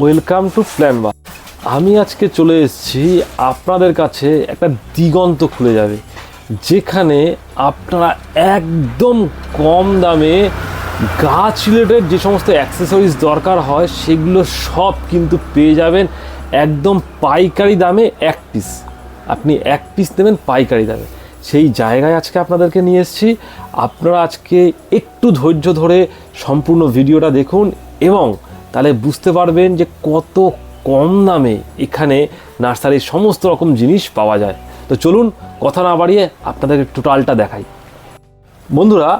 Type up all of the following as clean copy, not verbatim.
Welcome to প্ল্যানবা। আমি আজকে চলে এসেছি আপনাদের কাছে একটা দিগন্ত খুলে যাবে, যেখানে আপনারা একদম কম দামে গাছ রিলেটেড যে সমস্ত অ্যাক্সেসরিজ দরকার হয় সেগুলো সব কিন্তু পেয়ে যাবেন একদম পাইকারি দামে। এক পিস আপনি এক পিস নেবেন পাইকারি দামে, সেই জায়গায় আজকে আপনাদেরকে নিয়ে এসেছি। আপনারা আজকে একটু ধৈর্য ধরে সম্পূর্ণ ভিডিওটা দেখুন এবং তাহলে বুঝতে পারবেন যে কত কম দামে এখানে নার্সারির সমস্ত রকম জিনিস পাওয়া যায়। তো চলুন কথা না বাড়িয়ে আপনাদেরকে টোটালটা দেখাই। বন্ধুরা,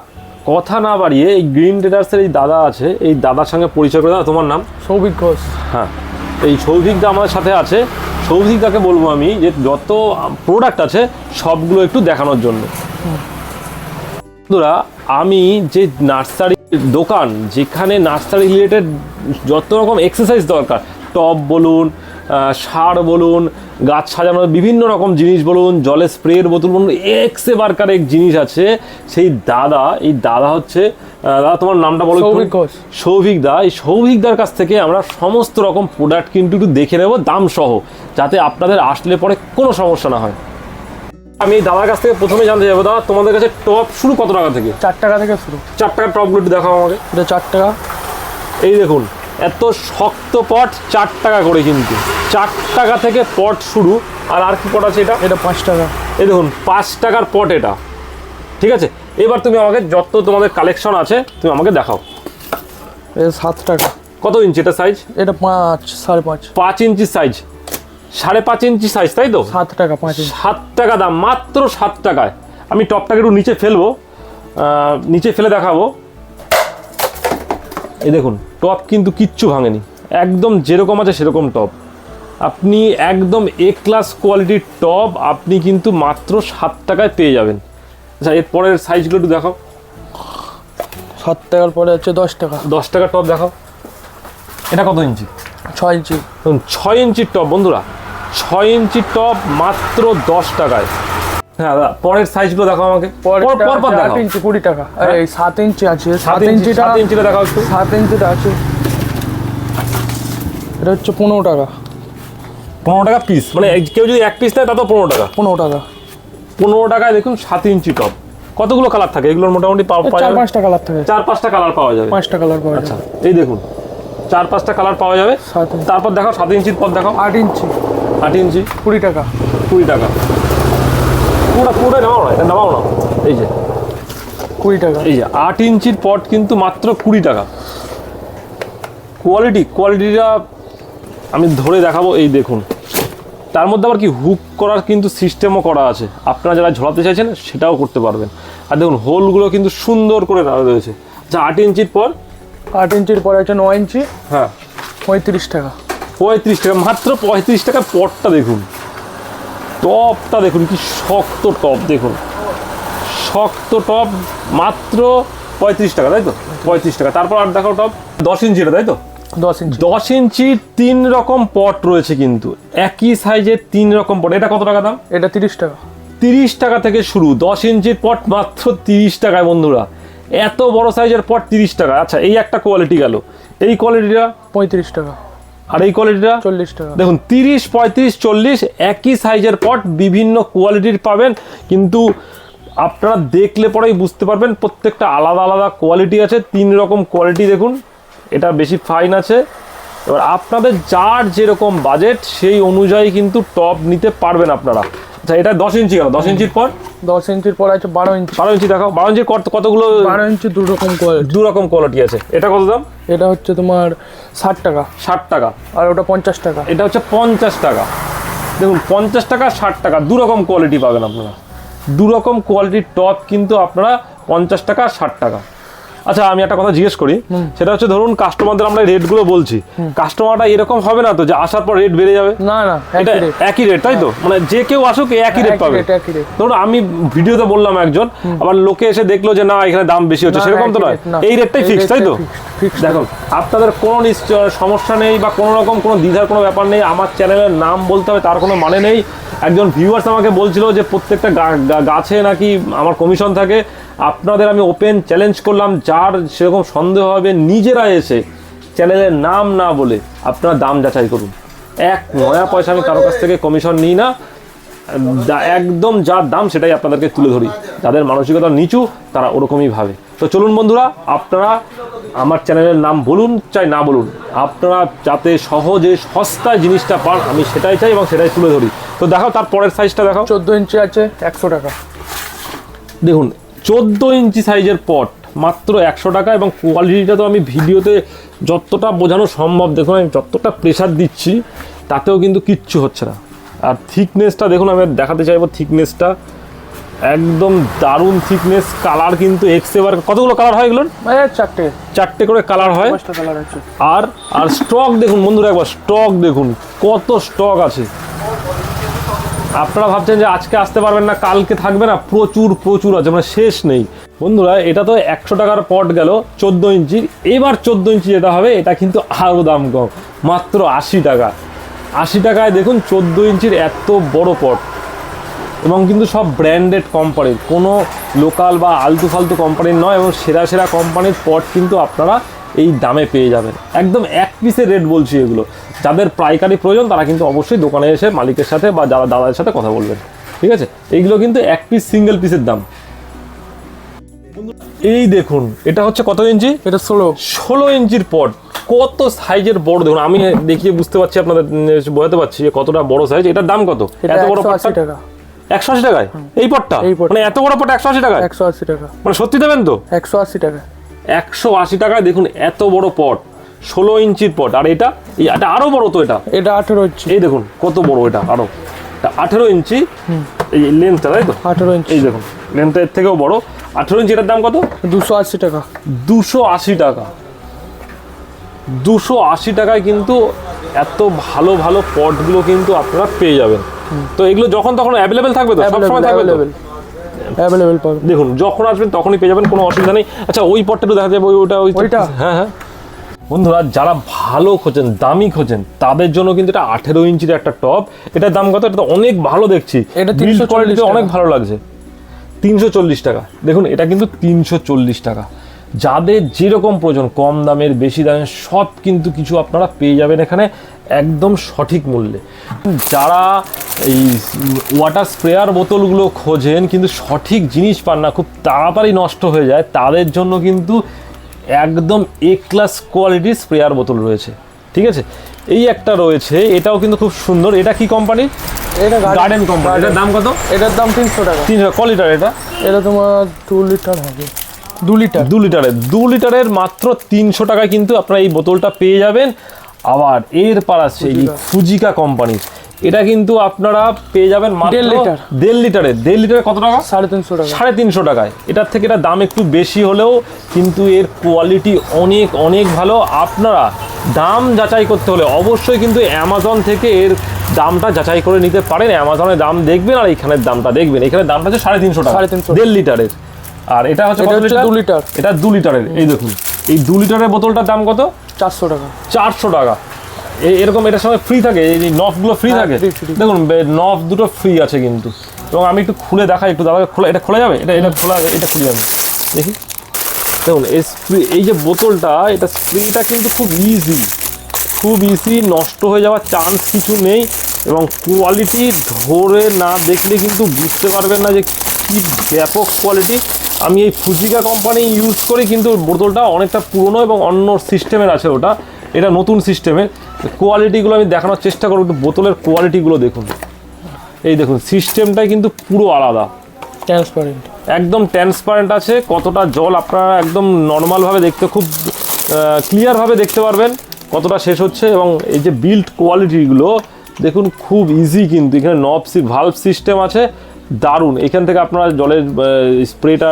কথা না বাড়িয়ে এই গ্রিন ট্রেডার্সের এই দাদা আছে, এই দাদার সঙ্গে পরিচয় করে দাও। তোমার নাম? সৌভিক ঘোষ। হ্যাঁ, এই সৌভিক দা আমাদের সাথে আছে। সৌভিক দাকে বলবো আমি যে যত প্রোডাক্ট আছে সবগুলো একটু দেখানোর জন্য। বন্ধুরা, আমি যে নার্সারি দোকান, যেখানে নার্সারি রিলেটেড যত রকম এক্সারসাইজ দরকার, টব বলুন, সার বলুন, গাছ সাজানোর বিভিন্ন রকম জিনিস বলুন, জলের স্প্রের বোতল বলুন, এক্সে বারকার এক জিনিস আছে। সেই দাদা, এই দাদা হচ্ছে দাদা তোমার নামটা বলো? সৌভিক ঘোষ। সৌভিক দা। এই সৌভিক দার কাছ থেকে আমরা সমস্ত রকম প্রোডাক্ট কিন্তু একটু দেখে নেব দাম সহ, যাতে আপনাদের আসলে পরে কোনো সমস্যা না হয়। আমি এই দাদার কাছ থেকে প্রথমে জানতে যাবো, দাদা তোমাদের কাছে টপ শুরু কত টাকা থেকে? 4 টাকা থেকে শুরু। 4 টাকার টপগুলো একটু দেখাও আমাকে। এটা 4 টাকা। এই দেখুন, এত শক্ত পট 4 টাকা করে, কিন্তু 4 টাকা থেকে পট শুরু। আর কি পট আছে? এটা 5 টাকা। এই দেখুন 5 টাকার পট এটা। ঠিক আছে, এবার তুমি আমাকে যত তোমাদের কালেকশন আছে তুমি আমাকে দেখাও। এটা 7 টাকা। কত ইঞ্চি এটা সাইজ? এটা 5, 5.5। 5 ইঞ্চি সাইজ, 5.5 ইঞ্চি সাইজ, তাই তো? 7 টাকা 5 ইঞ্চি। 7 টাকা দাম, মাত্র 7 টাকায়। আমি টপটাকে একটু নিচে ফেলবো, নিচে ফেলে দেখাবো। এই দেখুন, টপ কিন্তু কিচ্ছু ভাঙেনি, একদম যেরকম আছে সেরকম টপ। আপনি একদম এ ক্লাস কোয়ালিটির টপ আপনি কিন্তু মাত্র 7 টাকায় পেয়ে যাবেন। আচ্ছা, এর পরের সাইজগুলো একটু দেখাও। 7 টাকার পরে হচ্ছে 10 টাকা। 10 টাকার টপ দেখাও। এটা কত ইঞ্চি? 6 ইঞ্চি। 6 ইঞ্চির টপ বন্ধুরা, 6 ইঞ্চির টপ মাত্র 10 টাকায়। হ্যাঁ দাদা, পরের সাইজগুলো দেখাও আমাকে। পর 8 ইঞ্চি 20 টাকা। আর এই 7 ইঞ্চি আছে। 7 ইঞ্চিটা দেখাও একটু। 7 ইঞ্চিটা আছে, এটা হচ্ছে 15 টাকা। 15 টাকা পিস, মানে কেউ যদি এক পিস নেয় তা তো 15 টাকা। 15 টাকা। 15 টাকায় দেখুন 7 ইঞ্চি টপ। কতগুলো কালার থাকে এগুলোর? মোটামুটি 4-5টা কালার থাকে। 4-5টা কালার পাওয়া যাবে। 5টা কালার পাওয়া যাবে। এই দেখুন 4-5টা কালার পাওয়া যাবে। তারপর দেখাও 7 ইঞ্চির পর দেখাও। 8 ইঞ্চি। 8 ইঞ্চি 20 টাকা। 20 টাকা। পুরোটা নামাও না, এটা নামাও না। এই যে 20 টাকা। এই যে 8 ইঞ্চির পট কিন্তু মাত্র 20 টাকা। কোয়ালিটিটা আমি ধরে দেখাবো। এই দেখুন, তার মধ্যে আবার কি হুক করার কিন্তু সিস্টেমও করা আছে। আপনারা যারা ঝোলাতে চাইছেন সেটাও করতে পারবেন। আর দেখুন হোলগুলো কিন্তু সুন্দর করে রয়েছে। আচ্ছা, 8 ইঞ্চির পর? 8 ইঞ্চির পরে হচ্ছে 9 ইঞ্চি। হ্যাঁ, 35 টাকা। 35 টাকা, মাত্র 35 টাকার পটটা দেখুন। টপটা দেখুন কি শক্ত টপ, দেখুন শক্ত টপ, মাত্র 35 টাকা, তাই তো? 35 টাকা। তারপর আর দেখাও টপ 10 ইঞ্চিটা, তাই তো? 10 ইঞ্চি। 10 ইঞ্চির 3 রকম পট রয়েছে, কিন্তু একই সাইজের 3 রকম পট। এটা কত টাকা দাম? এটা 30 টাকা। 30 টাকা থেকে শুরু। 10 ইঞ্চির পট মাত্র 30 টাকায় বন্ধুরা। এত বড় সাইজের পট 30 টাকা। আচ্ছা, এই একটা কোয়ালিটি গেল। এই কোয়ালিটিটা 35 টাকা। আর এই কোয়ালিটিটা 40 টাকা। দেখুন 30, 35, 40 একই সাইজের পট বিভিন্ন কোয়ালিটির পাবেন, কিন্তু আপনারা দেখলে পরেই বুঝতে পারবেন প্রত্যেকটা আলাদা আলাদা কোয়ালিটি আছে। 3 রকম কোয়ালিটি দেখুন, এটা বেশি ফাইন আছে। এবার আপনাদের যার যেরকম বাজেট সেই অনুযায়ী কিন্তু টপ নিতে পারবেন আপনারা। আচ্ছা, এটা 10 ইঞ্চি গেল। 10 ইঞ্চির পর? 10 ইঞ্চির পর আছে 12 ইঞ্চি। 12 ইঞ্চি দেখাও। 12 ইঞ্চির কতগুলো? 12 ইঞ্চি 2 রকম কোয়ালিটি। 2 রকম কোয়ালিটি আছে। এটা কত দাম? এটা হচ্ছে তোমার 60 টাকা। 60 টাকা। আর ওটা 50 টাকা। এটা হচ্ছে 50 টাকা। দেখুন 50 টাকা 60 টাকা 2 রকম কোয়ালিটি পাবেন আপনারা। 2 রকম কোয়ালিটির টপ কিন্তু আপনারা 50 টাকা 60 টাকা। আচ্ছা, আমি একটা কথা জিজ্ঞেস করি, সেটা হচ্ছে ধরুন কাস্টমারদের আমরা রেটগুলো বলছি, কাস্টমারটা এরকম হবে না তো যে আসার পর রেট বেড়ে যাবে? না না, এটা একই রেট, তাই তো? মানে যে কেউ আসুক একই রেট পাবে। ধরুন আমি ভিডিওতে বললাম একজন, আবার লোকে এসে দেখলো যে না এখানে দাম বেশি হচ্ছে, সেরকম তো নয়। এই রেটটাই ফিক্স, তাই তো? দেখুন, আপনাদের কোনো সমস্যা নেই বা কোনো রকম কোনো দ্বিধার কোনো ব্যাপার নেই। আমার চ্যানেলের নাম বলতে হবে তার কোনো মানে নেই। একজন ভিউয়ার্স আমাকে বলছিল যে প্রত্যেকটা গাছে নাকি আমার কমিশন থাকে। আপনাদের আমি ওপেন চ্যালেঞ্জ করলাম, যার সেরকম সন্দেহ হবে নিজেরা এসে চ্যানেলের নাম না বলে আপনারা দাম যাচাই করুন। এক নয়া পয়সা আমি কারো কাছ থেকে কমিশন নিই না, একদম যার দাম সেটাই আপনাদেরকে তুলে ধরি। যাদের মানসিকতা নিচু তারা ওরকমই ভাবে। তো চলুন বন্ধুরা, আপনারা আমার চ্যানেলের নাম বলুন চাই না বলুন, আপনারা যাতে সহজে সস্তায় জিনিসটা পান আমি সেটাই চাই এবং সেটাই তুলে ধরি। তো দেখাও তার পরের সাইজটা দেখাও। 14 ইঞ্চি আছে 100 টাকা। দেখুন 14 ইঞ্চি সাইজের পট মাত্র 100 টাকা, এবং কোয়ালিটিটা তো আমি ভিডিওতে যতটা বোঝানো সম্ভব, দেখুন আমি যতটা প্রেশার দিচ্ছি তাতেও কিন্তু কিচ্ছু হচ্ছে না। আর থিকনেসটা দেখুন, আমি দেখাতে চাইবো থিকনেসটা একদম দারুণ থিকনেস। কালার কিন্তু এক্সেবার, কতগুলো কালার হয় এগুলোর? চারটে করে কালার হয়। কালার আছে। আর আর স্টক দেখুন বন্ধুরা, একবার স্টক দেখুন কত স্টক আছে। আপনারা ভাবছেন যে আজকে আসতে পারবেন না, কালকে থাকবে না, প্রচুর প্রচুর আছে, মানে শেষ নেই বন্ধুরা। এটা তো 100 টাকার পট গেল 14 ইঞ্চির। এবার 14 ইঞ্চি যেটা হবে এটা কিন্তু আরও দাম কম, মাত্র 80 টাকা। 80 টাকায় দেখুন 14 ইঞ্চির এত বড় পট, এবং কিন্তু সব ব্র্যান্ডেড কোম্পানির, কোনো লোকাল বা আলতু ফালতু কোম্পানির নয়, এবং সেরা সেরা কোম্পানির পট কিন্তু আপনারা এই দামে পেয়ে যাবেন। একদম এক পিসের রেট বলছি এগুলো। যাদের পাইকারি প্রয়োজন তারা কিন্তু অবশ্যই দোকানে এসে মালিকের সাথে বা যারা দাদাদের সাথে কথা বলবেন, ঠিক আছে? এইগুলো কিন্তু এক পিস সিঙ্গেল পিসের দাম। এই দেখুন এটা হচ্ছে কত ইঞ্চি? এটা 16 ইঞ্চির পট। কত সাইজের বড় দেখুন, আমি দেখিয়ে বুঝতে পারছি, আপনাদের বোঝাতে পারছি যে কতটা বড় সাইজ। এটার দাম কত? এত বড় পট 180 টাকা। 180 টাকায় এই পটটা? মানে এত বড় পট 180 টাকায়? 180 টাকা। মানে সত্যি দেবেন তো? 180 টাকা। 180 টাকায় দেখুন এত বড় পট, 16 ইঞ্চির পট। আর এটা এটা আরো বড় তো, এটা 18 ইঞ্চি। এই দেখুন কত বড়, এটা আরো 18 ইঞ্চি এই লেন্থটা, তাই তো? 18 ইঞ্চি। এই দেখুন লেন্থটা এর থেকেও বড়। 18 ইঞ্চি, এটার দাম কত? 280 টাকা। 280 টাকা। 280 টাকায় কিন্তু এত ভালো ভালো পটগুলো কিন্তু আপনারা পেয়ে যাবেন। তো এগুলো যখন তখন অ্যাভেলেবেল থাকবে তো? সবসময় থাকবে তো? অ্যাভেলেবেল পাবেন। দেখুন যখন আসবেন তখনই পেয়ে যাবেন, কোনো অসুবিধা নেই। আচ্ছা ওই পটটা একটু দেখা যাবে, ওইটা। হ্যাঁ হ্যাঁ বন্ধুরা, যারা ভালো খোঁজেন, দামি খোঁজেন, তাদের জন্য কিন্তু এটা 18 ইঞ্চির একটা টপ। এটার দাম কত? এটা তো অনেক ভালো দেখছি, এটা বিল্ড কোয়ালিটি অনেক ভালো লাগছে। 340 টাকা। দেখুন এটা কিন্তু 340 টাকা। যাদের যেরকম প্রয়োজন, কম দামের বেশি দামের সব কিন্তু কিছু আপনারা পেয়ে যাবেন এখানে একদম সঠিক মূল্যে। যারা এই ওয়াটার স্প্রেয়ার বোতলগুলো খোঁজেন কিন্তু সঠিক জিনিস পান না, খুব তাড়াতাড়ি নষ্ট হয়ে যায়, তাদের জন্য কিন্তু একদম এ ক্লাস কোয়ালিটির স্প্রেয়ার বোতল রয়েছে, ঠিক আছে? এই একটা রয়েছে, এটাও কিন্তু খুব সুন্দর। এটা কি কোম্পানি? এটা গার্ডেন কোম্পানি। এটার দাম কত? এটার দাম 300 টাকা। 300। ক লিটার এটা? এটা তোমার 2 লিটার হবে। 2 লিটার। 2 লিটারের মাত্র 300 টাকায় কিন্তু আপনারা এই বোতলটা পেয়ে যাবেন। আবার এর পার আছে এই ফুজিকা কোম্পানির, এটা কিন্তু আপনারা পেয়ে যাবেন মাত্র 1.5 লিটারের। 1.5 লিটারে কত টাকা? 350 টাকা। 350 টাকায়। এটার থেকে এটা দাম একটু বেশি হলেও কিন্তু এর কোয়ালিটি অনেক অনেক ভালো। আপনারা দাম যাচাই করতে হলে অবশ্যই কিন্তু অ্যামাজন থেকে এর দামটা যাচাই করে নিতে পারেন। অ্যামাজনের দাম দেখবেন আর এখানের দামটা দেখবেন। এখানে দামটা হচ্ছে 350 টাকা 1.5 লিটারের। আর এটা হচ্ছে কত লিটার? 2 লিটার। এটা 2 লিটারের। এই দেখুন এই 2 লিটারের বোতলটার দাম কত? 400 টাকা। 400 টাকা। এরকম এটার সঙ্গে ফ্রি থাকে, এই নফগুলো ফ্রি থাকে। দেখুন নফ দুটো ফ্রি আছে কিন্তু। এবং আমি একটু খুলে দেখাই, একটু দাদাকে খোলা, এটা খোলা যাবে? এটা খোলা, এটা খুলে যাবে, দেখি। দেখুন এই স্প্রে, এই যে বোতলটা, এটা স্প্রেটা কিন্তু খুব ইজি, নষ্ট হয়ে যাওয়ার চান্স কিছু নেই। এবং কোয়ালিটি ধরে না দেখলে কিন্তু বুঝতে পারবেন না যে কি ব্যাপক কোয়ালিটি। আমি এই ফুজিকা কোম্পানি ইউজ করি, কিন্তু বোতলটা অনেকটা পুরনো এবং অন্য সিস্টেমের আছে ওটা, এটা নতুন সিস্টেমের। কোয়ালিটিগুলো আমি দেখানোর চেষ্টা করব, একটু বোতলের কোয়ালিটিগুলো দেখুন। এই দেখুন সিস্টেমটাই কিন্তু পুরো আলাদা, ট্রান্সপারেন্ট, একদম ট্রান্সপারেন্ট আছে। কতটা জল আপনারা একদম নর্মালভাবে দেখতে, খুব ক্লিয়ারভাবে দেখতে পারবেন কতটা শেষ হচ্ছে। এবং এই যে বিল্ড কোয়ালিটিগুলো দেখুন খুব ইজি, কিন্তু এখানে ভালভ সিস্টেম আছে, দারুণ। এখান থেকে আপনারা জলের স্প্রেটা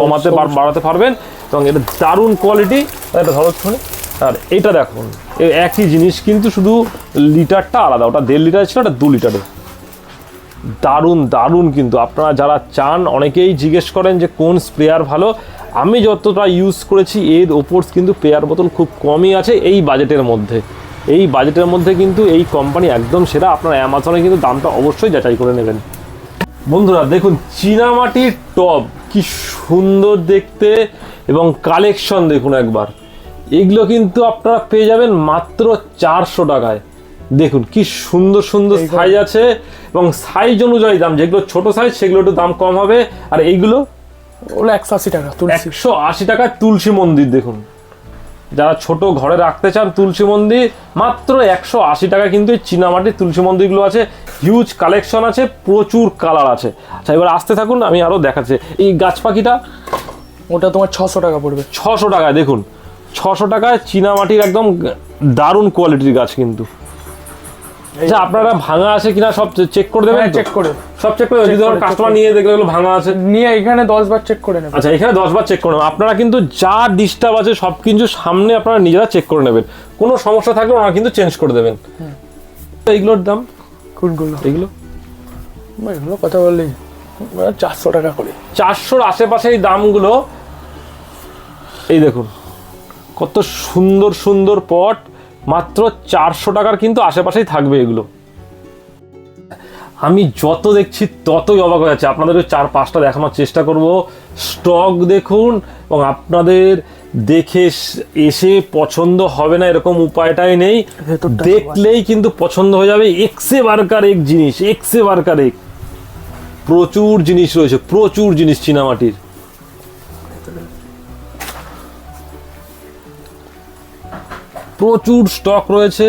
কমাতে বাড়াতে পারবেন, এবং এটা দারুণ কোয়ালিটি। এটা ধরো, আর এটা দেখুন একই জিনিস কিন্তু শুধু লিটারটা আলাদা, ওটা 1.5 লিটার ছিল, ওটা 2 লিটারে। দারুণ কিন্তু। আপনারা যারা চান, অনেকেই জিজ্ঞেস করেন যে কোন স্প্রেয়ার ভালো, আমি যতটা ইউজ করেছি এর ওপর কিন্তু স্প্রেয়ার বোতল খুব কমই আছে এই বাজেটের মধ্যে। এই বাজেটের মধ্যে কিন্তু এই কোম্পানি একদম সেরা। আপনারা অ্যামাজনে কিন্তু দামটা অবশ্যই যাচাই করে নেবেন। বন্ধুরা দেখুন চীনামাটির টব কি সুন্দর দেখতে, এবং কালেকশন দেখুন একবার, এগুলো কিন্তু আপনারা পেয়ে যাবেন মাত্র 400 টাকায়। দেখুন কি সুন্দর সুন্দর সাইজ আছে এবং সাইজ অনুযায়ী দাম, যেগুলো ছোট সাইজ সেগুলো একটু দাম কম হবে। আর এইগুলো ওগুলো 180 টাকা তুলসী। 180 টাকায় তুলসী মন্দির। দেখুন যারা ছোট ঘরে রাখতে চান তুলসী মন্দির, মাত্র 180 টাকা কিন্তু এই চীনামাটির তুলসী মন্দিরগুলো আছে। হিউজ কালেকশন আছে, প্রচুর কালার আছে। আচ্ছা এবার আসতে থাকুন, আমি আরো দেখাচ্ছি। এই গাছ পাখিটা ওটা তোমার 600 টাকা পড়বে। 600 টাকায়। দেখুন 600 টাকায় চীনামাটির একদম দারুণ কোয়ালিটির গাছ কিন্তু। আচ্ছা আপনারা ভাঙা আছে কিনা সব চেক করে দেবেন? চেক করে সব চেক করে, যদি ধরুন কাস্টমার নিয়ে দেখলে এগুলো ভাঙা আছে, নিয়ে এখানে 10 বার চেক করে নেবেন। আচ্ছা এখানে 10 বার চেক করে নেবেন। আপনারা কিন্তু যা ডিস্টার্ব আছে সব কিছু সামনে আপনারা নিজেরা চেক করে নেবেন। কোনো সমস্যা থাকলে ওনারা কিন্তু চেঞ্জ করে দেবেন। এইগুলোর দাম কোনগুলো? এইগুলো এগুলো কথা বললি 400 টাকা করে। 400-র আশেপাশে এই দামগুলো। এই দেখুন কত সুন্দর সুন্দর পট, মাত্র 400 টাকার কিন্তু আশেপাশেই থাকবে এগুলো। আমি যত দেখছি ততই অবাক হয়ে যাচ্ছে। আপনাদের 4-5টা দেখানোর চেষ্টা করব। স্টক দেখুন, এবং আপনাদের দেখে এসে পছন্দ হবে না এরকম উপায়টাই নেই, দেখলেই কিন্তু পছন্দ হয়ে যাবে। এক্সে বারকার এক জিনিস, এক্সে বারকার এক। প্রচুর জিনিস রয়েছে, প্রচুর জিনিস চীনামাটির। প্রচুর স্টক রয়েছে।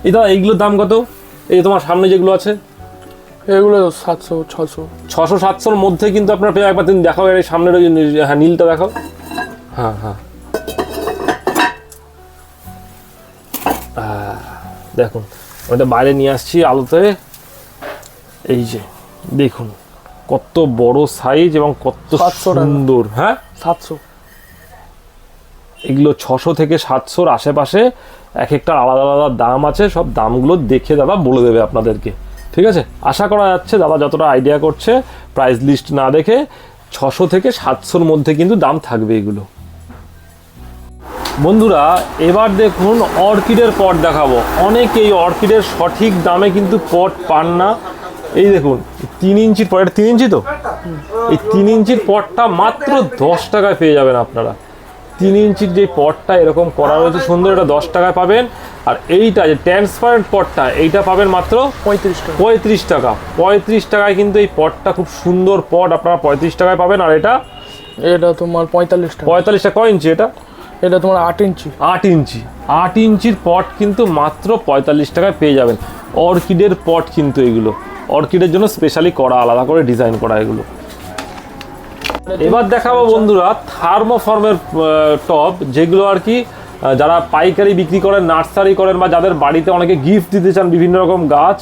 এটা এইগুলোর দাম কত? এই তোমার সামনে যেগুলো আছে এগুলো 700 600 600-700-র মধ্যে কিন্তু আপনার পেয়ে। একবার তুমি দেখাও এই সামনের ওই, হ্যাঁ নীলটা দেখাও। হ্যাঁ হ্যাঁ দেখুন ওইটা বাইরে নিয়ে আসছি আলোতে। এই যে দেখুন কত বড় সাইজ এবং কত সুন্দর। হ্যাঁ 700। এগুলো 600 থেকে 700-র আশেপাশে, এক একটা আলাদা আলাদা দাম আছে। সব দামগুলো দেখে দাদা বলে দেবে আপনাদেরকে, ঠিক আছে? আশা করা যাচ্ছে দাদা যতটা আইডিয়া করছে, প্রাইস লিস্ট না দেখে 600 থেকে 700-র মধ্যে কিন্তু দাম থাকবে এগুলো। বন্ধুরা এবার দেখুন অর্কিডের পট দেখাবো। অনেকে এই অর্কিডের সঠিক দামে কিন্তু পট পান না। এই দেখুন 3 ইঞ্চির পট, 3 ইঞ্চি তো, এই 3 ইঞ্চির পটটা মাত্র 10 টাকায় পেয়ে যাবেন আপনারা। 3 ইঞ্চির যে পটটা এরকম করা রয়েছে সুন্দর, এটা 10 টাকায় পাবেন। আর এইটা যে ট্রান্সপারেন্ট পটটা, এইটা পাবেন মাত্র 35 টাকা। 35 টাকা। 35 টাকায় কিন্তু এই পটটা, খুব সুন্দর পট, আপনারা 35 টাকায় পাবেন। আর এটা তোমার 45 টাকা। 45 টাকা। কয় ইঞ্চি এটা? এটা তোমার 8 ইঞ্চি। 8 ইঞ্চি। 8 ইঞ্চির পট কিন্তু মাত্র 45 টাকায় পেয়ে যাবেন। অর্কিডের পট কিন্তু এগুলো অর্কিডের জন্য স্পেশালি করা, আলাদা করে ডিজাইন করা এগুলো। এবার দেখাবো বন্ধুরা থার্মোফর্মের টব, যেগুলো আর কি যারা পাইকারি বিক্রি করেন, নার্সারি করেন, বা যাদের বাড়িতে অনেকে গিফট দিতে চান বিভিন্ন রকম গাছ,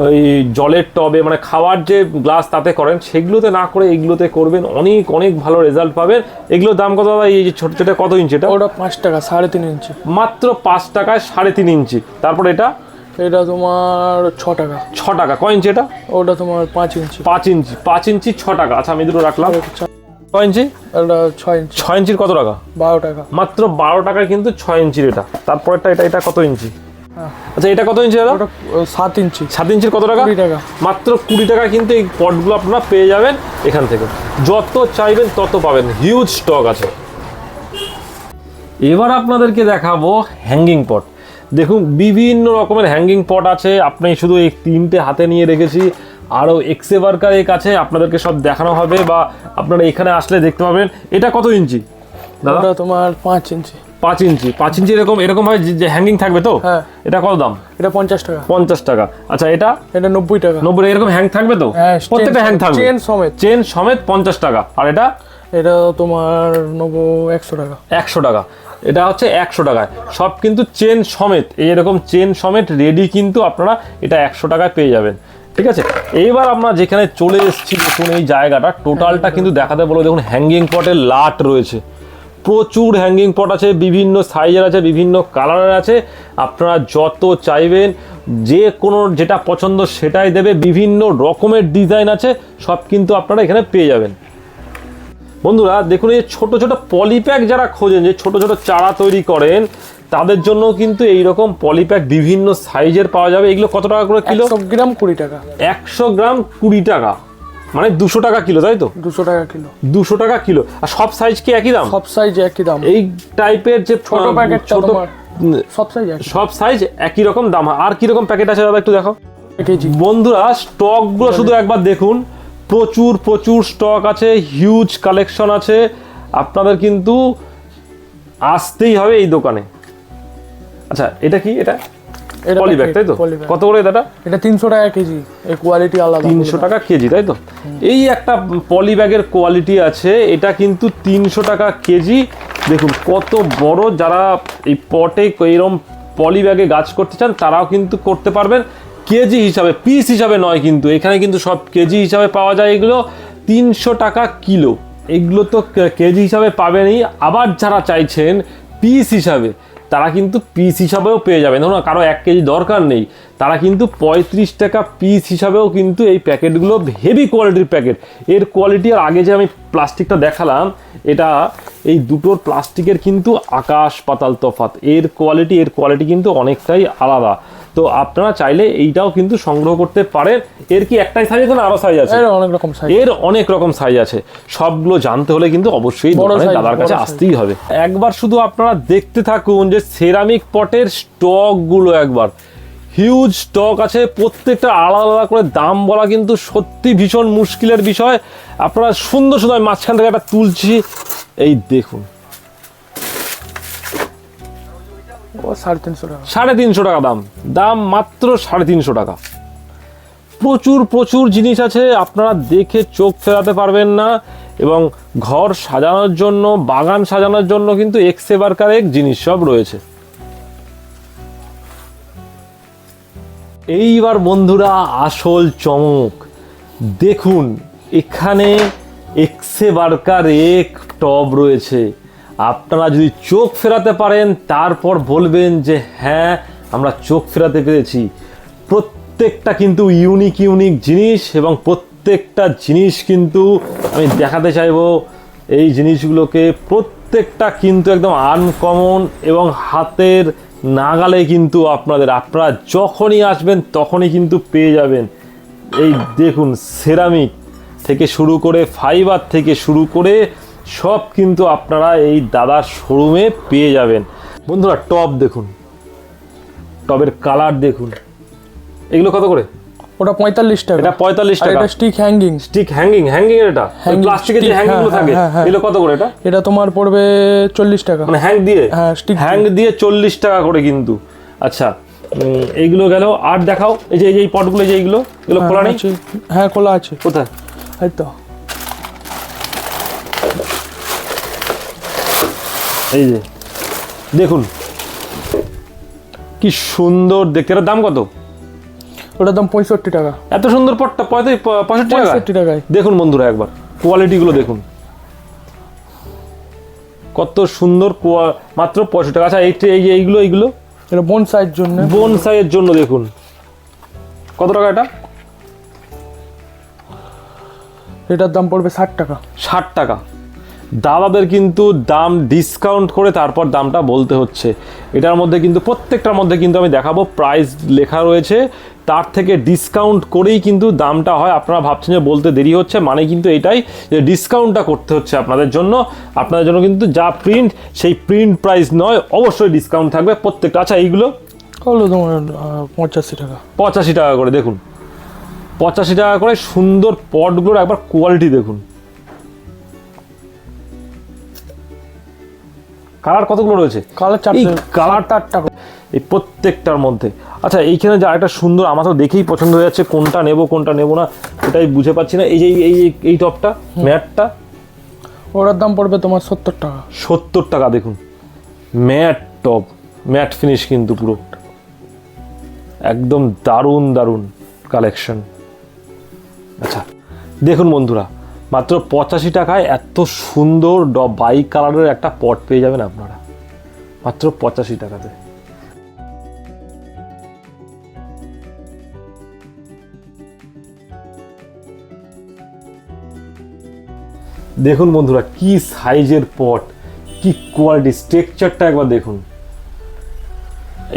ওই জলের টবে মানে খাওয়ার যে গ্লাস তাতে করেন, সেগুলোতে না করে এগুলোতে করবেন, অনেক অনেক ভালো রেজাল্ট পাবেন। এগুলোর দাম কত দাদা? এই যে ছোট ছোট কত ইঞ্চি এটা? ওটা 5 টাকা, 3.5 ইঞ্চি। মাত্র 5 টাকায় 3.5 ইঞ্চি। তারপর এটা তোমার 6 টাকা। 6 টাকা। কয় ইঞ্চি এটা? ওটা তোমার 5 ইঞ্চি। 5 ইঞ্চি। 5 ইঞ্চি 6 টাকা। আচ্ছা আমি দুটো রাখলাম। কয় ইঞ্চি? এটা 6 ইঞ্চি। 6 ইঞ্চির কত টাকা? 12 টাকা। মাত্র 12 টাকায় কিন্তু 6 ইঞ্চির এটা। তারপরটা এটা কত ইঞ্চি? আচ্ছা এটা কত ইঞ্চি দাদা? ওটা 7 ইঞ্চি। 7 ইঞ্চির কত টাকা? 20 টাকা। মাত্র 20 টাকা কিন্তু এই পটগুলো আপনারা পেয়ে যাবেন এখান থেকে। যত চাইবেন তত পাবেন, হিউজ স্টক আছে। এবার আপনাদেরকে দেখাবো হ্যাঙ্গিং পট। দেখুন বিভিন্ন রকমের হ্যাঙ্গিং পট আছে। আপনি শুধু এই 3টে হাতে নিয়ে রেখেছি, আরও এক্সে বার্কার এক আছে, আপনাদেরকে সব দেখানো হবে, বা আপনারা এখানে আসলে দেখতে পাবেন। এটা কত ইঞ্চি দাদা? ওটা তোমার 5 ইঞ্চি। 5 ইঞ্চি। 5 ইঞ্চি এরকম ভাবে যে হ্যাঙ্গিং থাকবে তো? হ্যাঁ। এটা কত দাম? এটা 50 টাকা। 50 টাকা। আচ্ছা এটা? এটা 90 টাকা। 90 এরকম হ্যাং থাকবে তো? হ্যাঁ, প্রত্যেকটা হ্যাং থাকবে, চেন সমেত। চেন সমেত 50 টাকা। আর এটা? এটা তোমার 100 টাকা। 100 টাকা। এটা হচ্ছে 100 টাকায়, সব কিন্তু চেন সমেত, এইরকম চেন সমেত রেডি কিন্তু আপনারা এটা 100 টাকায় পেয়ে যাবেন, ঠিক আছে? এইবার আমরা যেখানে চলে এসেছি, দেখুন এই জায়গাটা টোটালটা কিন্তু দেখাতে বলো। দেখুন হ্যাঙ্গিং পটের লাট রয়েছে, প্রচুর হ্যাঙ্গিং পট আছে, বিভিন্ন সাইজের আছে, বিভিন্ন কালারের আছে। আপনারা যত চাইবেন, যে কোনো যেটা পছন্দ সেটাই দেবে। বিভিন্ন রকমের ডিজাইন আছে, সব কিন্তু আপনারা এখানে পেয়ে যাবেন। বন্ধুরা দেখুন এই ছোট ছোট পলিপ্যাক যারা খোঁজেন, যে ছোট ছোট চারা তৈরি করেন, তাদের জন্য কিন্তু এইরকম পলিপ্যাক বিভিন্ন সাইজের পাওয়া যাবে। এগুলো কত টাকা করে কিলো? 100 গ্রাম 20 টাকা। 100 গ্রাম 20 টাকা। মানে 200 টাকা কিলো, তাই তো? 200 টাকা কিলো। 200 টাকা কিলো। আর সব সাইজ কি একই দাম? সব সাইজ একই দাম। এই টাইপের যে ছোট প্যাকেটটা ছোট তোমার সব সাইজ একই। সব সাইজ একই রকম দাম। আর কি রকম প্যাকেট আছে দাদা একটু দেখো। কেজি। বন্ধুরা স্টকগুলো শুধু একবার দেখুন, প্রচুর প্রচুর স্টক আছে, হিউজ কালেকশন আছে। আপনাদের কিন্তু আসতেই হবে এই দোকানে। আচ্ছা এটা কি? এটা পলি ব্যাগ, তাই তো? কত করে দাদা? এটা 300 টাকা কেজি। এই কোয়ালিটি আলাদা। 300 টাকা কেজি, তাই তো? এই একটা পলি ব্যাগের কোয়ালিটি আছে, এটা কিন্তু 300 টাকা কেজি। দেখুন কত বড়। যারা এই পটে এরকম পলি ব্যাগে গাছ করতে চান তারাও কিন্তু করতে পারবেন। কেজি হিসাবে, পিস হিসাবে নয় কিন্তু, এখানে কিন্তু সব কেজি হিসাবে পাওয়া যায়। এগুলো 300 টাকা কিলো। এগুলো তো কেজি হিসাবে পাবেনই, আবার যারা চাইছেন পিস হিসাবে তারা কিন্তু পিস হিসাবেও পেয়ে যাবেন। ধরুন কারো 1 কেজি দরকার নেই, তারা কিন্তু 35 টাকা পিস হিসাবেও কিন্তু এই প্যাকেটগুলো, হেভি কোয়ালিটির প্যাকেট। এর কোয়ালিটি, আর আগে যে আমি প্লাস্টিকটা দেখালাম, এটা এই দুটোর প্লাস্টিকের কিন্তু আকাশ পাতাল তফাৎ। এর কোয়ালিটি কিন্তু অনেকটাই আলাদা। তো আপনারা চাইলে এইটাও কিন্তু সংগ্রহ করতে পারেন। এর কি একটাই সাইজ আছে না আরো সাইজ আছে? এর অনেক রকম সাইজ। এর অনেক রকম সাইজ আছে। সবগুলো জানতে হলে কিন্তু অবশ্যই দাদার কাছে আসতেই হবে। একবার শুধু আপনারা দেখতে থাকুন যে সেরামিক পটের স্টক গুলো, একবার হিউজ স্টক আছে। প্রত্যেকটা আলাদা আলাদা করে দাম বলা কিন্তু সত্যি ভীষণ মুশকিলের বিষয়। আপনারা সুন্দর সুন্দর, আমি মাঝখান থেকে একটা তুলছি, এই দেখুন 350 টাকা। 350 টাকা দাম মাত্র 350 টাকা। প্রচুর প্রচুর জিনিস আছে, আপনারা দেখে চোখ ফেরাতে পারবেন না। এবং ঘর সাজানোর জন্য, বাগান সাজানোর জন্য কিন্তু এক্সেবারকার এক জিনিস সব রয়েছে। এইবার বন্ধুরা আসল চমক দেখুন, এখানে এক্সেবারকার এক টব রয়েছে। আপনারা যদি চোখ ফেরাতে পারেন তারপর বলবেন যে হ্যাঁ আমরা চোখ ফেরাতে পেরেছি। প্রত্যেকটা কিন্তু ইউনিক জিনিস, এবং প্রত্যেকটা জিনিস কিন্তু আমি দেখাতে চাইবো। এই জিনিসগুলোকে প্রত্যেকটা কিন্তু একদম আনকমন এবং হাতের নাগালে কিন্তু আপনারা যখনই আসবেন তখনই কিন্তু পেয়ে যাবেন। এই দেখুন সেরামিক থেকে শুরু করে, ফাইবার থেকে শুরু করে সব কিন্তু আপনারা এই দাদার শোরুমে পেয়ে যাবেন। বন্ধুরা টব দেখুন, টবের কালার দেখুন। এগুলো কত করে? ওটা 45 টাকা। এটা 45 টাকা। এটা স্টিক হ্যাঙ্গিং এর এটা প্লাস্টিকের যে হ্যাঙ্গিং গুলো থাকে, এগুলো কত করে? এটা তোমার পড়বে 40 টাকা। মানে হ্যাং দিয়ে? হ্যাঁ, স্টিক হ্যাং দিয়ে 40 টাকা করে কিন্তু। আচ্ছা এইগুলো গেল। আর দেখাও, এই যে এই পটগুলো, যে এগুলো খোলা নেই? হ্যাঁ খোলা আছে। কোথায়? এই তো, এই যে দেখুন কি সুন্দর দেখতে। এটার দাম কত? ওটার দাম 65 টাকা। এত সুন্দর পটটা 65 টাকায়। দেখুন বন্ধুরা একবার কোয়ালিটি গুলো দেখুন, কত সুন্দর। মাত্র 65 টাকা। আচ্ছা এইগুলো এটা বোনসাইয়ের জন্য দেখুন কত টাকা? এটার দাম পড়বে 60 টাকা। 60 টাকা। দাদাদের কিন্তু দাম ডিসকাউন্ট করে তারপর দামটা বলতে হচ্ছে। এটার মধ্যে কিন্তু প্রত্যেকটার মধ্যে কিন্তু আমি দেখাবো প্রাইস লেখা রয়েছে, তার থেকে ডিসকাউন্ট করেই কিন্তু দামটা হয়। আপনারা ভাবছেন যে বলতে দেরি হচ্ছে, মানে কিন্তু এটাই যে ডিসকাউন্টটা করতে হচ্ছে আপনাদের জন্য কিন্তু যা প্রিন্ট সেই প্রিন্ট প্রাইস নয়, অবশ্যই ডিসকাউন্ট থাকবে প্রত্যেকটা। আচ্ছা এইগুলো তোমার 85 টাকা। 85 টাকা করে। দেখুন 85 টাকা করে সুন্দর পটগুলোর একবার কোয়ালিটি দেখুন। কালার কতগুলো রয়েছে? কালারটা এই প্রত্যেকটার মধ্যে। আচ্ছা এইখানে যে আরেকটা সুন্দর, আমার তো দেখেই পছন্দ হয়ে যাচ্ছে, কোনটা নেব না এটাই বুঝে পাচ্ছি না। এই যে এই টপটা, ম্যাটটা, ওটার দাম পড়বে তোমার 70 টাকা। 70 টাকা। দেখুন ম্যাট টপ, ম্যাট ফিনিশ কিন্তু পুরো একদম দারুণ কালেকশন। আচ্ছা দেখুন বন্ধুরা, মাত্র 85 টাকায় এত সুন্দর বাইক কালারের একটা পট পেয়ে যাবেন আপনারা, মাত্র 85 টাকাতে। দেখুন বন্ধুরা কি সাইজের পট, কি কোয়ালিটি, স্ট্রাকচারটা একবার দেখুন।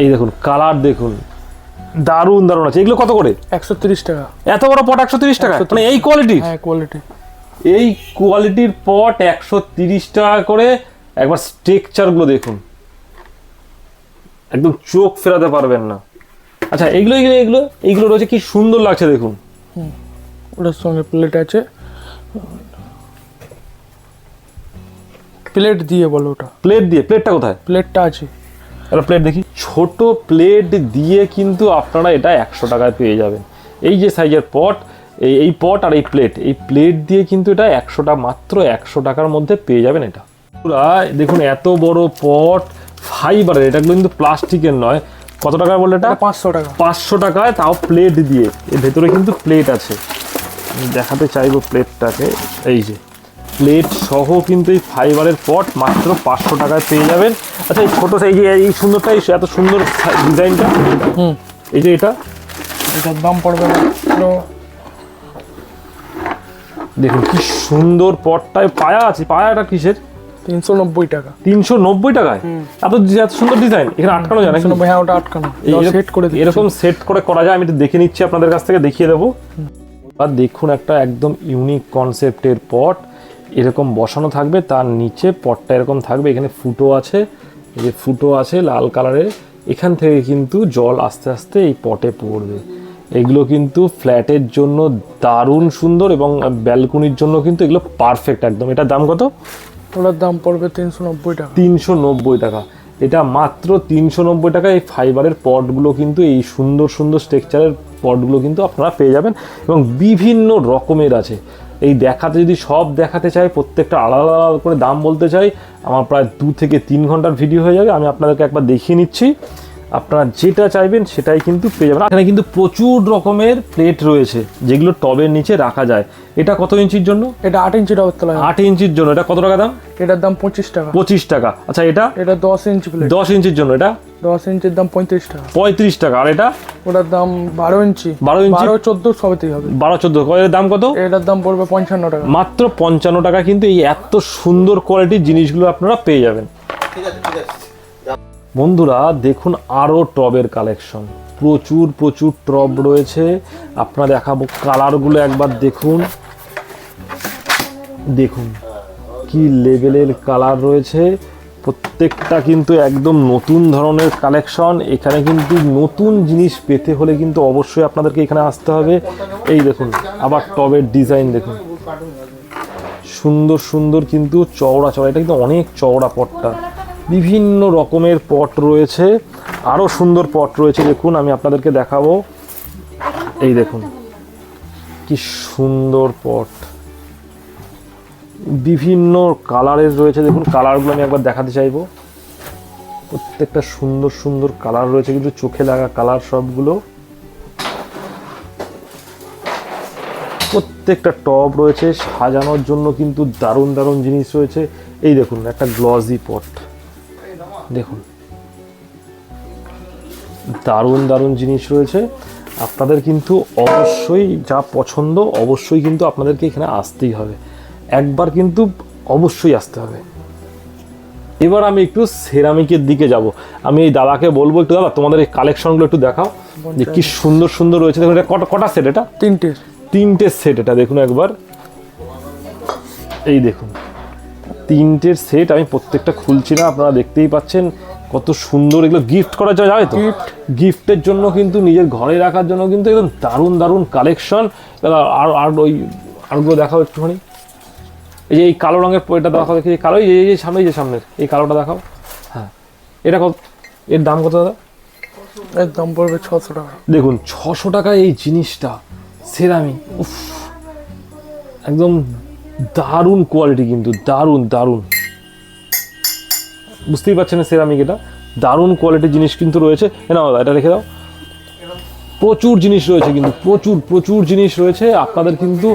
এই দেখুন কালার দেখুন, দারুন দারুন আছে। এগুলো কত করে? 130 টাকা। এত বড় পট 130 টাকা? মানে এই কোয়ালিটি? হ্যাঁ কোয়ালিটি। এই কোয়ালিটির পট 130 টাকা করে। একবার স্ট্রাকচার গুলো দেখুন, একদম চোখ ফেরাতে পারবেন না। আচ্ছা এগুলো এগুলো এগুলো এইগুলো রয়েছে, কি সুন্দর লাগছে দেখুন। ওটার সঙ্গে প্লেট আছে, প্লেট দিয়ে বলো ওটা। প্লেট দিয়ে? প্লেটটা কোথায়? প্লেটটা আছে। একটা প্লেট দেখি। ছোট প্লেট দিয়ে কিন্তু আপনারা এটা 100 টাকায় পেয়ে যাবেন। এই যে সাইজের পট, এই পট আর এই প্লেট দিয়ে কিন্তু এটা 100টা, মাত্র 100 টাকার মধ্যে পেয়ে যাবেন এটা। পুরা দেখুন এত বড় পট, ফাইবারের, এটা কিন্তু প্লাস্টিকের নয়। কত টাকা বললে এটা? 500 টাকা। 500 টাকায়, তাও প্লেট দিয়ে। এর ভেতরে কিন্তু প্লেট আছে, আমি দেখাতে চাইবো প্লেটটাকে। এই যে প্লেট সহ কিন্তু এই ফাইবারের পট মাত্র 500 টাকায় পেয়ে যাবেন। আচ্ছা এই ছোট সাইজ, এই সুন্দরটা, এত সুন্দর ডিজাইনটা, এই যে এটার দাম পড়বে মাত্র, দেখুন কি সুন্দর পটটায় পায়া আছে। পায়াটা কিসের? 390 টাকা। 390 টাকায় এত এত সুন্দর ডিজাইন। এখানে আটকানো যায় না? 390, হ্যাঁ ওটা আটকানো, সেট করে দিচ্ছি। এরকম সেট করে করা যায়, আমি একটু দেখে নিচ্ছি, আপনাদের কাছ থেকে দেখিয়ে দেবো। আর দেখুন একটা একদম ইউনিক কনসেপ্টের পট এরকম বসানো থাকবে, তার নিচে পটটা এরকম থাকবে, এখানে ফুটো আছে, এই যে ফুটো আছে লাল কালারের, এখান থেকে কিন্তু জল আস্তে আস্তে এই পটে পড়বে। এগুলো কিন্তু ফ্ল্যাটের জন্য দারুণ সুন্দর, এবং ব্যালকনির জন্য কিন্তু এগুলো পারফেক্ট একদম। এটার দাম কত? ওটার দাম পড়বে 390 টাকা। 390 টাকা। এটা মাত্র 390 টাকা। এই ফাইবারের পটগুলো কিন্তু, এই সুন্দর সুন্দর স্ট্রাকচারের পটগুলো কিন্তু আপনারা পেয়ে যাবেন, এবং বিভিন্ন রকমের আছে। এই দেখাতে যদি সব দেখাতে চাই, প্রত্যেকটা আলাদা আলাদা করে দাম বলতে চাই, আমার প্রায় 2 থেকে 3 ঘন্টার ভিডিও হয়ে যাবে। আমি আপনাদেরকে একবার দেখিয়ে নিচ্ছি, আপনারা যেটা চাইবেন সেটাই কিন্তু পেয়ে যাবেন। এখানে কিন্তু প্রচুর রকমের প্লেট রয়েছে যেগুলো টবের নিচে রাখা যায়। এটা কত ইঞ্চির জন্য? এটা 8 ইঞ্চি টবের তলায়। 8 ইঞ্চির জন্য এটা কত টাকা দাম? এটার দাম 25 টাকা। 25 টাকা। আচ্ছা এটা? এটা 10 ইঞ্চি প্লেট। 10 ইঞ্চির জন্য এটা? 10 ইঞ্চির দাম 35 টাকা। 35 টাকা। আর এটা? ওটার দাম 12 ইঞ্চি। 12 ইঞ্চি? 12 14 সবতেই হবে। 12 14। এর দাম কত? এটার দাম পড়বে 55 টাকা। মাত্র 55 টাকা কিন্তু এই এত সুন্দর কোয়ালিটির জিনিসগুলো আপনারা পেয়ে যাবেন। ঠিক আছে ঠিক আছে। বন্ধুরা দেখুন আরও টবের কালেকশন, প্রচুর প্রচুর টব রয়েছে। আপনারা দেখাবো কালারগুলো, একবার দেখুন, দেখুন কি লেভেলের কালার রয়েছে। প্রত্যেকটা কিন্তু একদম নতুন ধরনের কালেকশন। এখানে কিন্তু নতুন জিনিস পেতে হলে কিন্তু অবশ্যই আপনাদেরকে এখানে আসতে হবে। এই দেখুন আবার টবের ডিজাইন দেখুন, সুন্দর সুন্দর কিন্তু চওড়া চওড়া, এটা কিন্তু অনেক চওড়া পটটা। বিভিন্ন রকমের পট রয়েছে, আরও সুন্দর পট রয়েছে। দেখুন আমি আপনাদেরকে দেখাবো, এই দেখুন কি সুন্দর পট, বিভিন্ন কালারের রয়েছে। দেখুন কালারগুলো আমি একবার দেখাতে চাইবো, প্রত্যেকটা সুন্দর সুন্দর কালার রয়েছে, কিন্তু চোখে লাগা কালার সবগুলো। প্রত্যেকটা টব রয়েছে সাজানোর জন্য, কিন্তু দারুণ দারুণ জিনিস রয়েছে। এই দেখুন একটা গ্লসি পট, দেখুন দারুণ দারুণ জিনিস রয়েছে। আপনাদের কিন্তু অবশ্যই যা পছন্দ, অবশ্যই কিন্তু আপনাদেরকে এখানে আসতেই হবে, একবার কিন্তু অবশ্যই আসতে হবে। এবার আমি একটু সেরামিকের দিকে যাব। আমি এই দাদাকে বলবো, একটু দাদা তোমাদের এই কালেকশনগুলো একটু দেখাও, যে কি সুন্দর সুন্দর রয়েছে। দেখুন এটা কটা সেট? এটা তিনটে সেট। এটা দেখুন একবার, এই দেখুন 3টের সেট। আমি প্রত্যেকটা খুলছি না, আপনারা দেখতেই পাচ্ছেন কত সুন্দর। এগুলো গিফট করা যায় তো, গিফটের জন্য কিন্তু, নিজের ঘরে রাখার জন্য কিন্তু একদম দারুণ দারুণ কালেকশন। আর ওই আরগুলো দেখাও একটুখানি। এই যে এই কালো রঙের এটা দেখাও, দেখি এই কালো, এই যে সামনে, এই যে সামনের এই কালোটা দেখাও। হ্যাঁ এটা কত? এর দাম কত দাদা? এর দাম পড়বে 600 টাকা। দেখুন 600 টাকায় এই জিনিসটা, সেরামিক, উফ একদম দারুণ কোয়ালিটি, কিন্তু দারুণ দারুণ, বুঝতেই পারছেন সেরামিক, এটা দারুণ কোয়ালিটির জিনিস কিন্তু রয়েছে। না এটা রেখে দাও। প্রচুর জিনিস রয়েছে, কিন্তু প্রচুর প্রচুর জিনিস রয়েছে। আপনাদের কিন্তু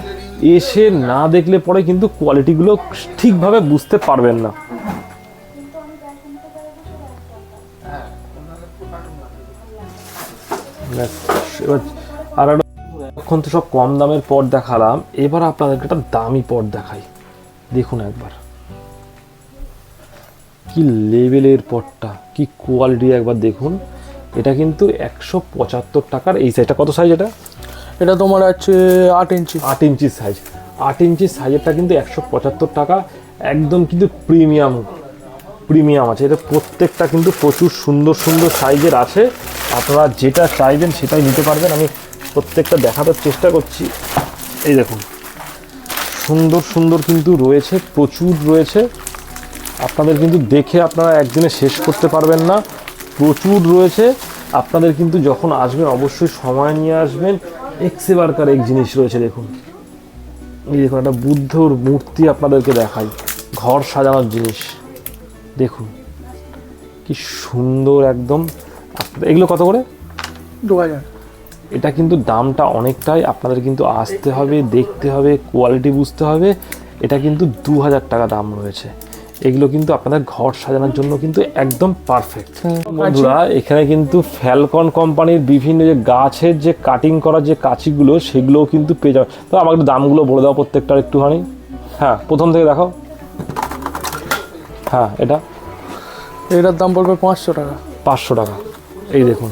এসে না দেখলে পরে কিন্তু কোয়ালিটিগুলো ঠিকভাবে বুঝতে পারবেন না। এবার আর এখন তো সব কম দামের পট দেখালাম, এবার আপনাদেরকে একটা দামি পট দেখাই। দেখুন একবার কি লেভেলের পটটা, কি কোয়ালিটি একবার দেখুন। এটা কিন্তু 175 টাকার এই সাইজটা। কত সাইজ এটা? এটা তোমার আছে 8 ইঞ্চি। 8 ইঞ্চি সাইজ। 8 ইঞ্চি সাইজেরটা কিন্তু 175 টাকা। একদম কিন্তু প্রিমিয়াম আছে। এটা প্রত্যেকটা কিন্তু প্রচুর সুন্দর সুন্দর সাইজের আছে। আপনারা যেটা চাইবেন সেটাই নিতে পারবেন। আমি প্রত্যেকটা দেখানোর চেষ্টা করছি। এই দেখুন সুন্দর সুন্দর কিন্তু রয়েছে, প্রচুর রয়েছে। আপনাদের কিন্তু দেখে আপনারা একদিনে শেষ করতে পারবেন না, প্রচুর রয়েছে। আপনাদের কিন্তু যখন আসবেন অবশ্যই সময় নিয়ে আসবেন। এক্সেবারকার এক জিনিস রয়েছে দেখুন, এই দেখুন একটা বুদ্ধর মূর্তি আপনাদেরকে দেখাই, ঘর সাজানোর জিনিস দেখুন কি সুন্দর একদম। এগুলো কত করে? 2000। এটা কিন্তু দামটা অনেকটাই, আপনাদের কিন্তু আসতে হবে, দেখতে হবে, কোয়ালিটি বুঝতে হবে। এটা কিন্তু 2000 টাকা দাম রয়েছে। এগুলো কিন্তু আপনাদের ঘর সাজানোর জন্য কিন্তু একদম পারফেক্ট। বন্ধুরা এখানে কিন্তু ফ্যালকন কোম্পানির বিভিন্ন যে গাছের যে কাটিং করা যে কাঁচিগুলো সেগুলোও কিন্তু পেয়ে যাবে। তো আমাকে একটু দামগুলো বলে দাও প্রত্যেকটার একটুখানি। হ্যাঁ প্রথম থেকে দেখাও। হ্যাঁ এটার দাম পড়বে 500 টাকা। 500 টাকা। এই দেখুন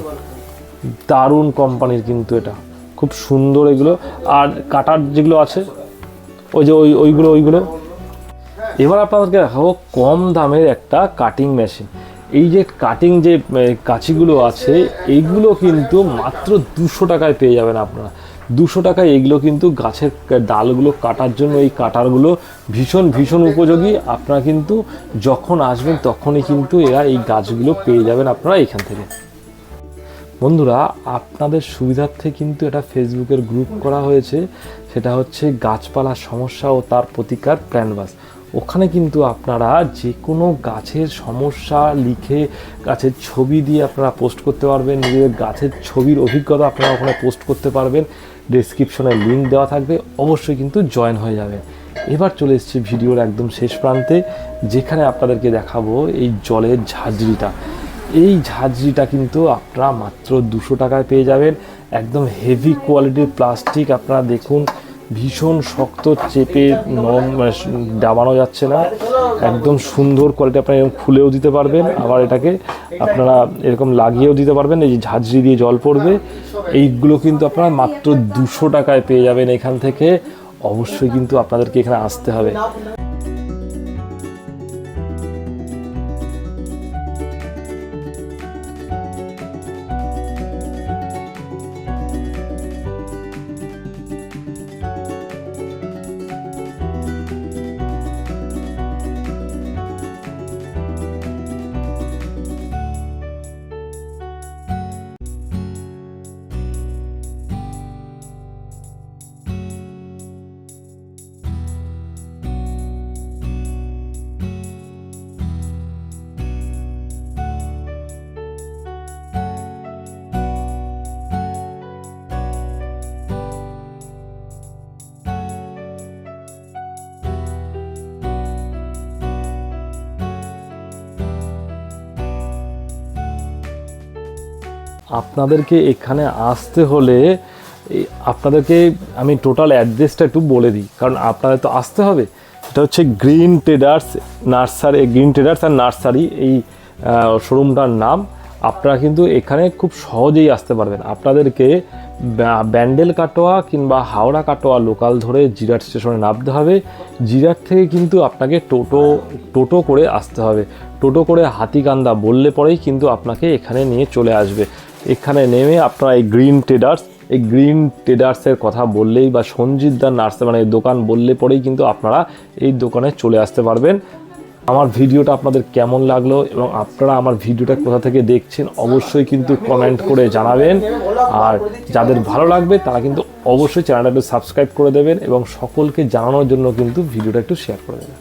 দারুণ কোম্পানির কিন্তু এটা, খুব সুন্দর এগুলো। আর কাটার যেগুলো আছে ওই যে ওইগুলো। এবার আপনাদেরকে দেখাবো কম দামের একটা কাটিং মেশিন। এই যে কাটিং যে কাঁচিগুলো আছে এইগুলো কিন্তু মাত্র 200 টাকায় পেয়ে যাবেন আপনারা। 200 টাকায় এগুলো কিন্তু গাছের ডালগুলো কাটার জন্য এই কাটারগুলো ভীষণ উপযোগী। আপনারা কিন্তু যখন আসবেন তখনই কিন্তু এই গাছগুলো পেয়ে যাবেন আপনারা এখান থেকে। বন্ধুরা আপনাদের সুবিধার্থে কিন্তু এটা ফেসবুকের গ্রুপ করা হয়েছে, সেটা হচ্ছে গাছপালার সমস্যা ও তার প্রতিকার প্ল্যানবাস। ওখানে কিন্তু আপনারা যে কোনো গাছের সমস্যা লিখে গাছের ছবি দিয়ে আপনারা পোস্ট করতে পারবেন, নিজেদের গাছের ছবির অভিজ্ঞতা আপনারা ওখানে পোস্ট করতে পারবেন। ডেসক্রিপশনে লিঙ্ক দেওয়া থাকবে, অবশ্যই কিন্তু জয়েন হয়ে যাবেন। এবার চলে এসেছি ভিডিওর একদম শেষ প্রান্তে, যেখানে আপনাদেরকে দেখাবো এই জলের ঝাঁঝরিটা। এই ঝাঁঝরিটা কিন্তু আপনারা মাত্র 200 টাকায় পেয়ে যাবেন। একদম হেভি কোয়ালিটির প্লাস্টিক, আপনারা দেখুন ভীষণ শক্ত, চেপে নরম দাবানো যাচ্ছে না, একদম সুন্দর কোয়ালিটি। আপনারা এরকম খুলেও দিতে পারবেন, আবার এটাকে আপনারা এরকম লাগিয়েও দিতে পারবেন। এই যে ঝাঁঝরি দিয়ে জল পড়বে, এইগুলো কিন্তু আপনারা মাত্র 200 টাকায় পেয়ে যাবেন এখান থেকে। অবশ্যই কিন্তু আপনাদেরকে এখানে আসতে হবে। আপনাদেরকে এখানে আসতে হলে আপনাদেরকে আমি টোটাল অ্যাড্রেসটা একটু বলে দিই, কারণ আপনাদের তো আসতে হবে। এটা হচ্ছে গ্রিন ট্রেডার্স অ্যান্ড নার্সারি এই শোরুমটার নাম। আপনারা কিন্তু এখানে খুব সহজেই আসতে পারবেন। আপনাদেরকে ব্যান্ডেল কাটোয়া কিংবা হাওড়া কাটোয়া লোকাল ধরে জিরাট স্টেশনে নামতে হবে। জিরাট থেকে কিন্তু আপনাকে টোটো করে আসতে হবে। টোটো করে হাতিকান্দা বললে পরেই কিন্তু আপনাকে এখানে নিয়ে চলে আসবে। এখানে নেমে আপনারা এই গ্রিন ট্রেডার্সের কথা বললেই বা সঞ্জিত দার নার্সারি মানে দোকান বললে পরেই কিন্তু আপনারা এই দোকানে চলে আসতে পারবেন। আমার ভিডিওটা আপনাদের কেমন লাগলো এবং আপনারা আমার ভিডিওটা কোথা থেকে দেখছেন অবশ্যই কিন্তু কমেন্ট করে জানাবেন। আর যাদের ভালো লাগবে তারা কিন্তু অবশ্যই চ্যানেলটা একটু সাবস্ক্রাইব করে দেবেন এবং সকলকে জানানোর জন্য কিন্তু ভিডিওটা একটু শেয়ার করে দেবেন।